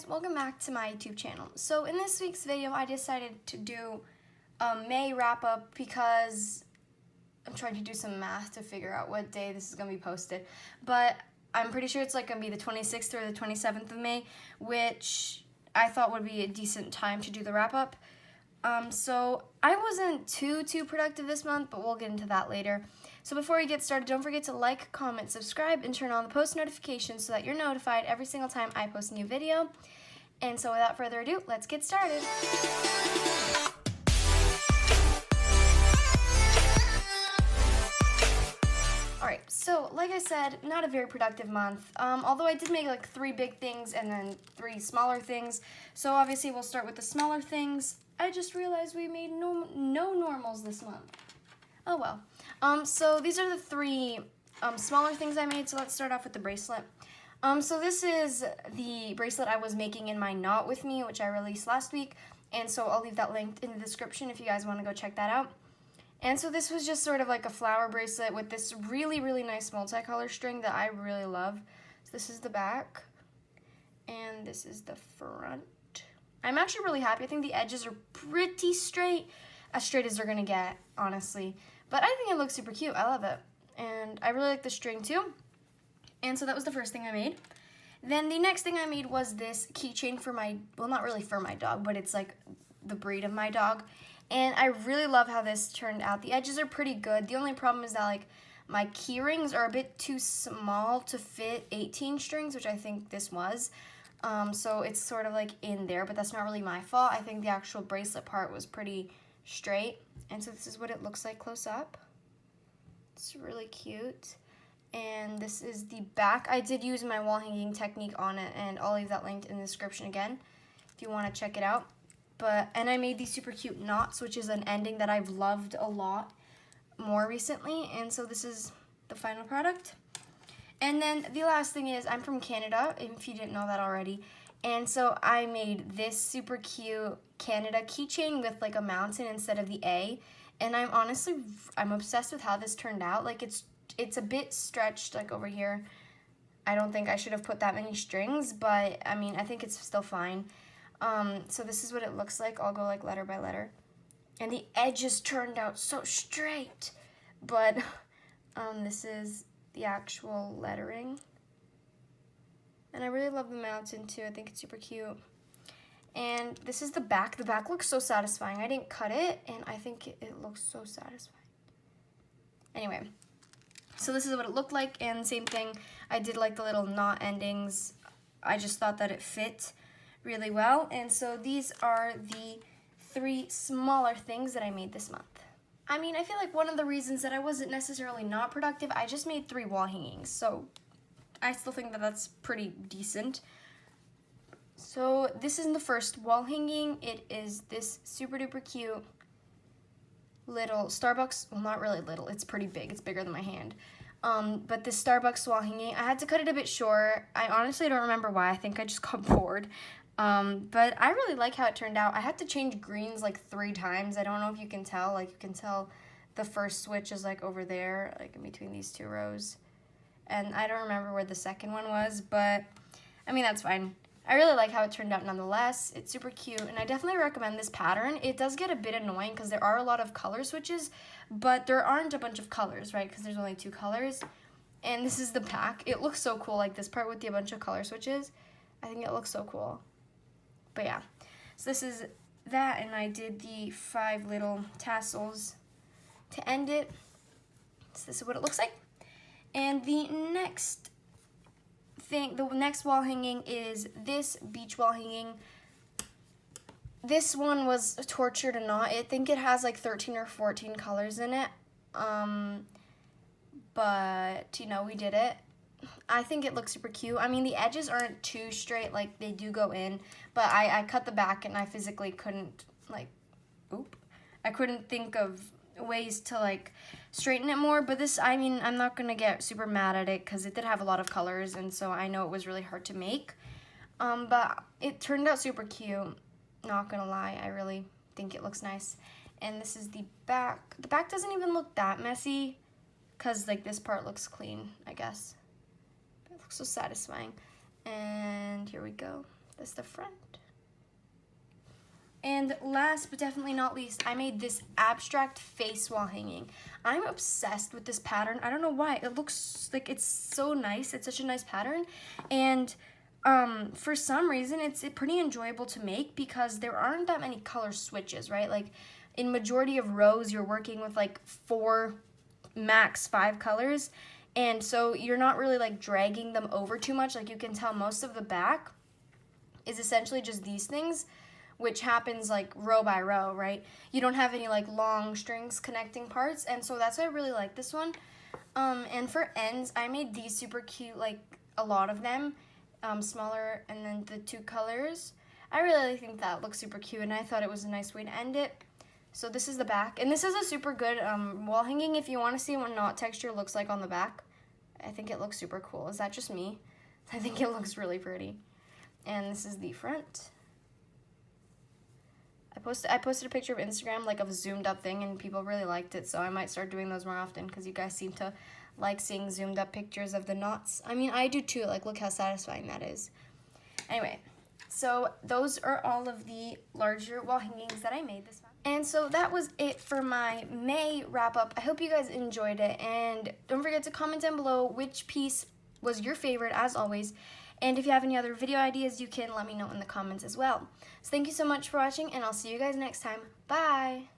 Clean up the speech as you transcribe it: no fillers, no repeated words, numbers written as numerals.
guys, welcome back to my YouTube channel. So in this week's video I decided to do a May wrap up because I'm trying to do some math to figure out what day this is going to be posted. But I'm pretty sure it's like going to be the 26th or the 27th of May, which I thought would be a decent time to do the wrap up. So I wasn't too productive this month, but we'll get into that later. So before we get started, don't forget to like, comment, subscribe, and turn on the post notifications so that you're notified every single time I post a new video. And so without further ado, let's get started. Alright, so like I said, not a very productive month, although I did make like 3 big things and then 3 smaller things. So obviously we'll start with the smaller things. I just realized we made no normals this month. Oh well. So these are the 3 smaller things I made, so let's start off with the bracelet. So this is the bracelet I was making in my Knot With Me, which I released last week, and so I'll leave that linked in the description if you guys want to go check that out. And so this was just sort of like a flower bracelet with this really nice multicolor string that I really love. So this is the back, and this is the front. I'm actually really happy. I think the edges are pretty straight as they're gonna get, honestly. But I think it looks super cute. I love it. And I really like the string too. And so that was the first thing I made. Then the next thing I made was this keychain for my, well, not really for my dog, but it's like the breed of my dog. And I really love how this turned out. The edges are pretty good. The only problem is that like my key rings are a bit too small to fit 18 strings, which I think this was. So it's sort of like in there, but that's not really my fault. I think the actual bracelet part was pretty straight. And so this is what it looks like close up. It's really cute. And this is the back. I did use my wall hanging technique on it, and I'll leave that linked in the description again if you want to check it out. And I made these super cute knots, which is an ending that I've loved a lot more recently. And so this is the final product. And then the last thing is, I'm from Canada, if you didn't know that already. And so I made this super cute Canada keychain with like a mountain instead of the A. And I'm obsessed with how this turned out. Like it's a bit stretched like over here. I don't think I should have put that many strings, but I mean, I think it's still fine. So this is what it looks like. I'll go like letter by letter. And the edges turned out so straight. But this is the actual lettering. And I really love the mountain too. I think it's super cute. And this is the back. The back looks so satisfying. I didn't cut it, and I think it looks so satisfying. Anyway, so this is what it looked like, and same thing. I did like the little knot endings. I just thought that it fit really well. And so these are the 3 smaller things that I made this month. I mean, I feel like one of the reasons that I wasn't necessarily not productive, I just made 3 wall hangings, so I still think that that's pretty decent. So this is the first wall hanging. It is this super duper cute little Starbucks, well, not really little, it's pretty big, it's bigger than my hand. But this Starbucks wall hanging, I had to cut it a bit short. I honestly don't remember why. I think I just got bored. But I really like how it turned out. I had to change greens like 3 times. I don't know if you can tell. Like, you can tell the first switch is like over there, like in between these 2 rows. And I don't remember where the second one was, but I mean, that's fine. I really like how it turned out nonetheless. It's super cute, and I definitely recommend this pattern. It does get a bit annoying because there are a lot of color switches, but there aren't a bunch of colors, right? Because there's only 2 colors. And this is the back. It looks so cool, like this part with the bunch of color switches. I think it looks so cool. But yeah, so this is that, and I did the 5 little tassels to end it. So this is what it looks like. And the next thing, the next wall hanging is this beach wall hanging. This one was torture to knot. I think it has like 13 or 14 colors in it. But you know, we did it. I think it looks super cute. I mean, the edges aren't too straight, like they do go in, but I cut the back and I physically couldn't I couldn't think of ways to like straighten it more. But this, I mean, I'm not gonna get super mad at it because it did have a lot of colors, and so I know it was really hard to make. But it turned out super cute, not gonna lie. I really think it looks nice. And this is the back. The back doesn't even look that messy because like this part looks clean, I guess. But it looks so satisfying. And here we go. That's the front. And last but definitely not least, I made this abstract face wall hanging. I'm obsessed with this pattern. I don't know why. It looks like it's so nice. It's such a nice pattern. And for some reason, it's pretty enjoyable to make because there aren't that many color switches, right? Like in majority of rows, you're working with like 4, max 5 colors. And so you're not really like dragging them over too much. Like you can tell most of the back is essentially just these things, which happens like row by row, right? You don't have any like long strings connecting parts, and so that's why I really like this one. And for ends, I made these super cute, like a lot of them, smaller, and then the 2 colors. I really think that looks super cute, and I thought it was a nice way to end it. So this is the back, and this is a super good wall hanging if you want to see what knot texture looks like on the back. I think it looks super cool. Is that just me? I think it looks really pretty. And this is the front. I posted a picture of Instagram, like of a zoomed up thing, and people really liked it, so I might start doing those more often because you guys seem to like seeing zoomed up pictures of the knots. I mean, I do too. Like, look how satisfying that is. Anyway, so those are all of the larger wall hangings that I made this month. And so that was it for my May wrap up. I hope you guys enjoyed it, and don't forget to comment down below which piece was your favorite, as always. And if you have any other video ideas, you can let me know in the comments as well. So thank you so much for watching, and I'll see you guys next time. Bye!